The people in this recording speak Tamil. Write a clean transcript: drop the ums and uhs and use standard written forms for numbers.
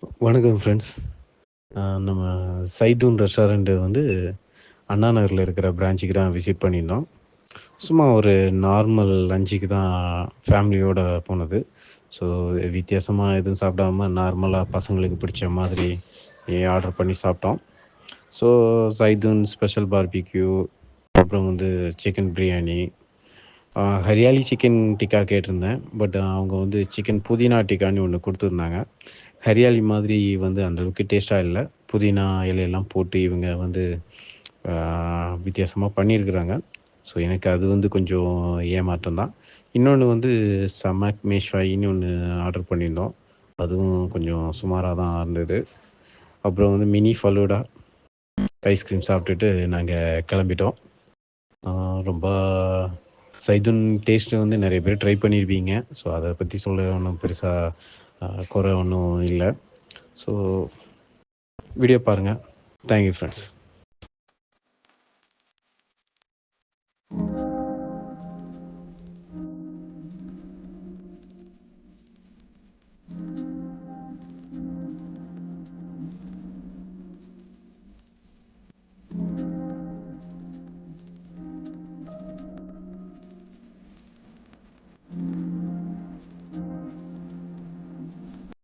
வணக்கம் ஃப்ரெண்ட்ஸ். நம்ம சைதூன் ரெஸ்டாரண்ட்டு வந்து அண்ணா நகர்ல இருக்கிற பிரான்ச்சுக்கு தான் விசிட் பண்ணியிருந்தோம். சும்மா ஒரு நார்மல் லஞ்சுக்கு தான் ஃபேமிலியோட போனது. ஸோ வித்தியாசமா எதுவும் சாப்பிடாம நார்மலா பசங்களுக்கு பிடிச்ச மாதிரி ஆர்டர் பண்ணி சாப்பிட்டோம். ஸோ சைதூன் ஸ்பெஷல் பார்பிக்யூ, அப்புறம் வந்து சிக்கன் பிரியாணி, ஹரியாலி சிக்கன் டிக்கா கேட்டிருந்தேன். பட் அவங்க வந்து சிக்கன் புதினா டிக்கான்னு ஒண்ணு குடுத்துருந்தாங்க. ஹரியாலி மாதிரி வந்து அந்த அளவுக்கு டேஸ்ட்டா இல்ல. புதினா இலையெல்லாம் போட்டு இவங்க வந்து ஆ வித்தியாசமா பண்ணியிருக்கிறாங்க. ஸோ எனக்கு அது வந்து கொஞ்சம் ஏமாற்றம் தான். இன்னொன்னு வந்து சமாக் மேஷ்வாயின்னு ஒண்ணு ஆர்டர் பண்ணியிருந்தோம். அதுவும் கொஞ்சம் சுமாரா தான் இருந்தது. அப்புறம் வந்து மினி ஃபலூடா, ஐஸ்கிரீம் சாப்பிட்டுட்டு நாங்க கிளம்பிட்டோம். ஆ ரொம்ப சைதுன் டேஸ்ட் வந்து நெறைய பேர் ட்ரை பண்ணியிருப்பீங்க. ஸோ அத பத்தி சொல்ல ஒண்ணும் பெருசா குறை ஒண்ணும் இல்ல. ஸோ வீடியோ பாருங்க. Thank you friends.